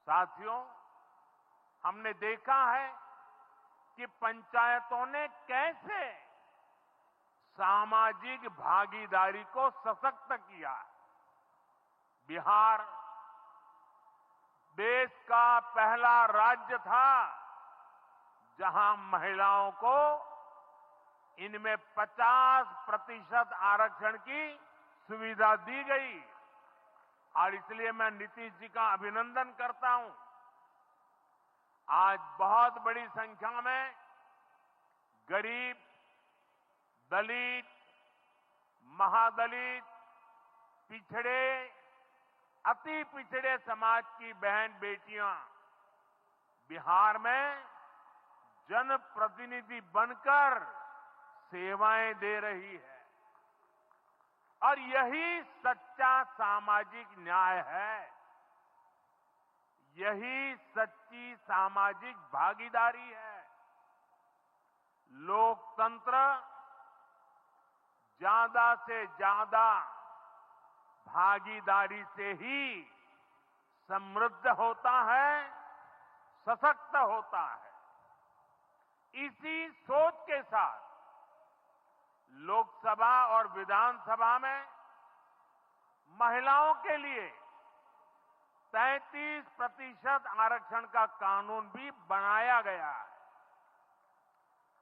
साथियों, हमने देखा है कि पंचायतों ने कैसे सामाजिक भागीदारी को सशक्त किया। बिहार देश का पहला राज्य था जहां महिलाओं को इनमें 50% आरक्षण की सुविधा दी गई और इसलिए मैं नीतीश जी का अभिनंदन करता हूं। आज बहुत बड़ी संख्या में गरीब, दलित, महादलित, पिछड़े, अति पिछड़े समाज की बहन बेटियां बिहार में जनप्रतिनिधि बनकर सेवाएं दे रही है और यही सच्चा सामाजिक न्याय है। यही सच्ची सामाजिक भागीदारी है। लोकतंत्र ज्यादा से ज्यादा भागीदारी से ही समृद्ध होता है, सशक्त होता है। इसी सोच के साथ लोकसभा और विधानसभा में महिलाओं के लिए 33% आरक्षण का कानून भी बनाया गया है।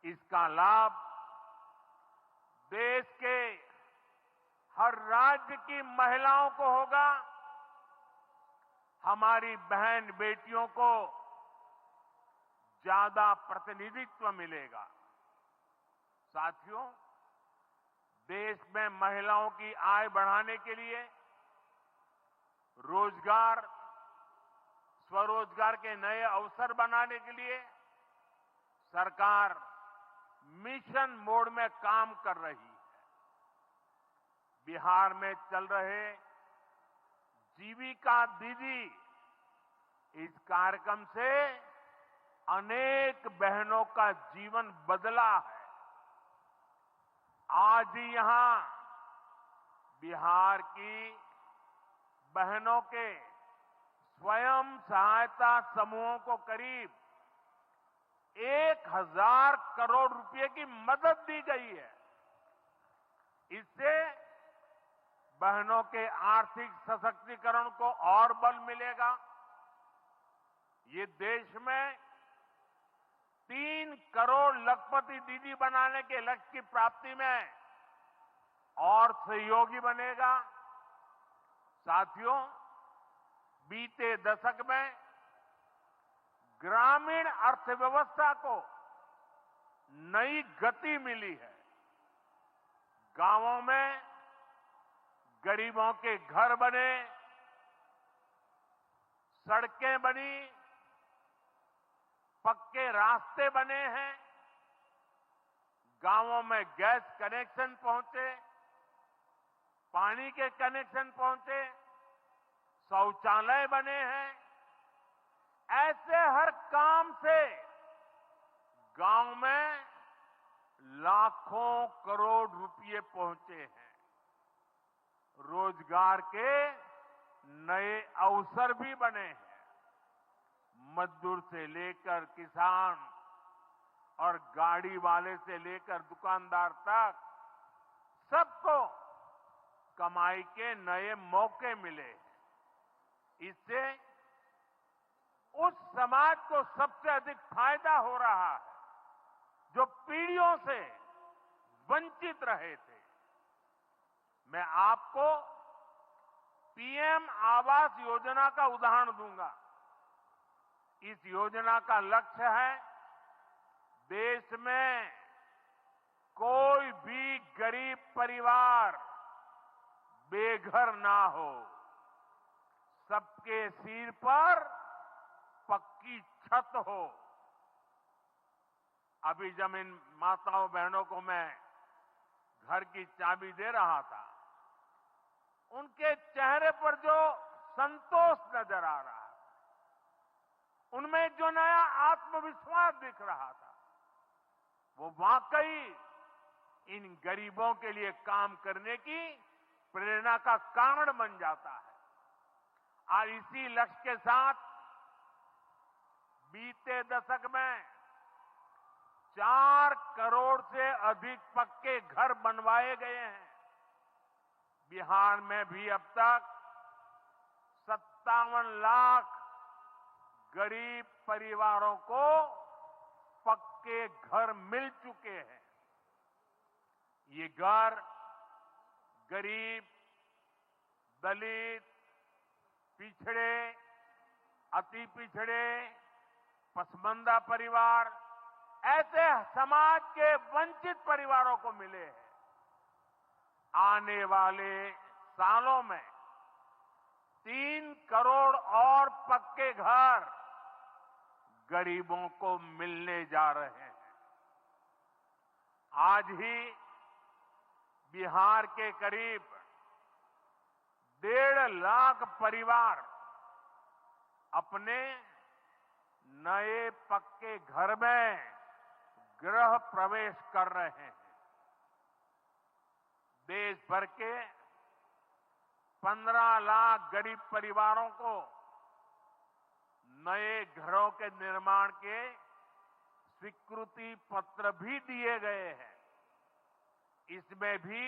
इसका लाभ देश के हर राज्य की महिलाओं को होगा। हमारी बहन बेटियों को ज्यादा प्रतिनिधित्व मिलेगा। साथियों, देश में महिलाओं की आय बढ़ाने के लिए रोजगार, स्वरोजगार के नए अवसर बनाने के लिए सरकार मिशन मोड में काम कर रही है। बिहार में चल रहे जीविका दीदी इस कार्यक्रम से अनेक बहनों का जीवन बदला है। आज ही यहां बिहार की बहनों के स्वयं सहायता समूहों को करीब 1000 करोड़ रुपए की मदद दी गई है। इससे बहनों के आर्थिक सशक्तिकरण को और बल मिलेगा। ये देश में 3 करोड़ लखपति दीदी बनाने के लक्ष्य की प्राप्ति में और सहयोगी बनेगा। साथियों, बीते दशक में ग्रामीण अर्थव्यवस्था को नई गति मिली है। गांवों में गरीबों के घर बने, सड़कें बनी, पक्के रास्ते बने हैं, गांवों में गैस कनेक्शन पहुंचे, पानी के कनेक्शन पहुंचे, शौचालय बने हैं। ऐसे हर काम से गांव में लाखों करोड़ रुपए पहुंचे हैं। रोजगार के नए अवसर भी बने हैं। मजदूर से लेकर किसान और गाड़ी वाले से लेकर दुकानदार तक सबको कमाई के नए मौके मिले। इससे उस समाज को सबसे अधिक फायदा हो रहा है जो पीढ़ियों से वंचित रहे थे। मैं आपको पीएम आवास योजना का उदाहरण दूंगा। इस योजना का लक्ष्य है देश में कोई भी गरीब परिवार बेघर ना हो, सबके सिर पर पक्की छत हो। अभी जब इन माताओं बहनों को मैं घर की चाबी दे रहा था, उनके चेहरे पर जो संतोष नजर आ रहा था, उनमें जो नया आत्मविश्वास दिख रहा था, वो वाकई इन गरीबों के लिए काम करने की प्रेरणा का कारण बन जाता है। और इसी लक्ष्य के साथ बीते दशक में 4 करोड़ से अधिक पक्के घर बनवाए गए हैं। बिहार में भी अब तक 57 लाख गरीब परिवारों को पक्के घर मिल चुके हैं। ये घर गरीब, दलित, पिछड़े, अति पिछड़े, पसमानदा परिवार, ऐसे समाज के वंचित परिवारों को मिले हैं। आने वाले सालों में 3 करोड़ और पक्के घर गरीबों को मिलने जा रहे हैं। आज ही बिहार के करीब 1.5 लाख परिवार अपने नए पक्के घर में गृह प्रवेश कर रहे हैं। देश भर के 15 लाख गरीब परिवारों को नए घरों के निर्माण के स्वीकृति पत्र भी दिए गए हैं। इसमें भी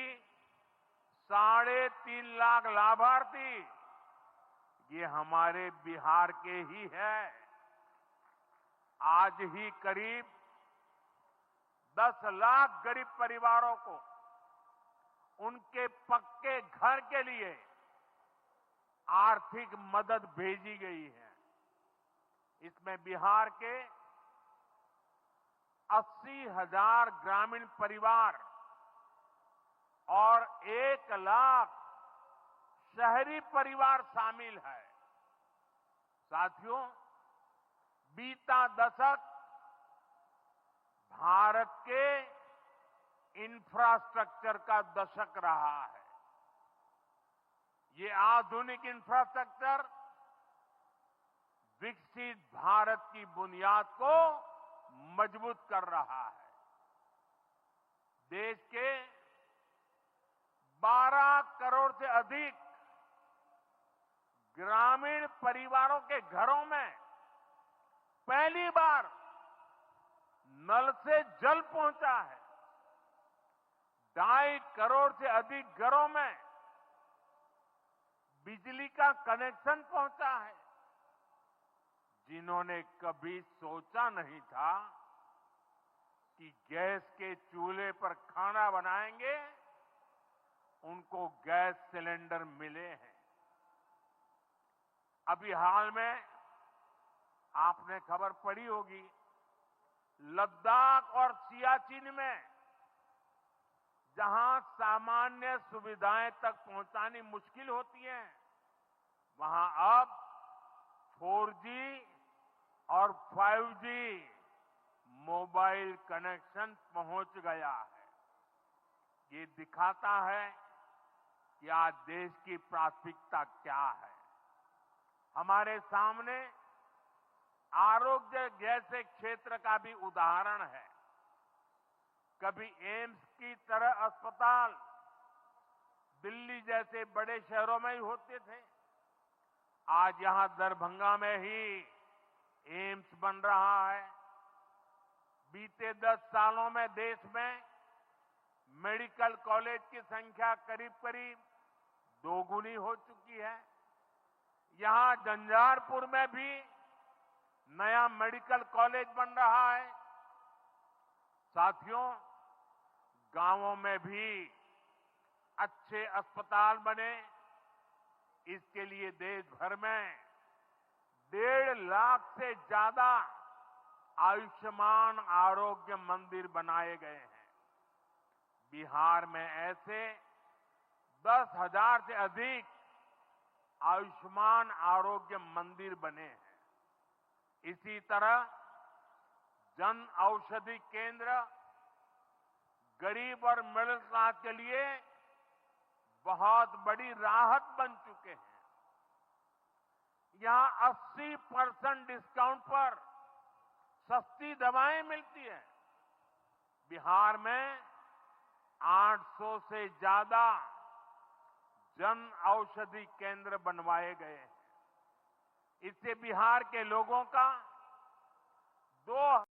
3.5 लाख लाभार्थी ये हमारे बिहार के ही हैं। आज ही करीब 10 लाख गरीब परिवारों को उनके पक्के घर के लिए आर्थिक मदद भेजी गई है। इसमें बिहार के 80,000 ग्रामीण परिवार और 1 लाख शहरी परिवार शामिल है। साथियों, बीता दशक भारत के इंफ्रास्ट्रक्चर का दशक रहा है। ये आधुनिक इंफ्रास्ट्रक्चर विकसित भारत की बुनियाद को मजबूत कर रहा है। देश के 12 करोड़ से अधिक ग्रामीण परिवारों के घरों में पहली बार नल से जल पहुंचा है। 2.5 करोड़ से अधिक घरों में बिजली का कनेक्शन पहुंचा है। जिन्होंने कभी सोचा नहीं था कि गैस के चूल्हे पर खाना बनाएंगे, उनको गैस सिलेंडर मिले हैं। अभी हाल में आपने खबर पढ़ी होगी, लद्दाख और सियाचिन में जहां सामान्य सुविधाएं तक पहुंचानी मुश्किल होती है, वहां अब 4G और 5G मोबाइल कनेक्शन पहुंच गया है। ये दिखाता है कि आज देश की प्राथमिकता क्या है। हमारे सामने आरोग्य जैसे क्षेत्र का भी उदाहरण है। कभी एम्स की तरह अस्पताल दिल्ली जैसे बड़े शहरों में ही होते थे। आज यहां दरभंगा में ही एम्स बन रहा है। बीते 10 सालों में देश में मेडिकल कॉलेज की संख्या करीब करीब 2 गुनी हो चुकी है। यहां झंझारपुर में भी नया मेडिकल कॉलेज बन रहा है। साथियों, गांवों में भी अच्छे अस्पताल बने, इसके लिए देश भर में 1.5 लाख से ज्यादा आयुष्मान आरोग्य मंदिर बनाए गए हैं। बिहार में ऐसे 10,000 से अधिक आयुष्मान आरोग्य मंदिर बने हैं। इसी तरह जन औषधि केंद्र गरीब और मिडिल क्लास के लिए बहुत बड़ी राहत बन चुके हैं। यहां 80% डिस्काउंट पर सस्ती दवाएं मिलती हैं। बिहार में 800 से ज्यादा जन औषधि केंद्र बनवाए गए हैं। इससे बिहार के लोगों का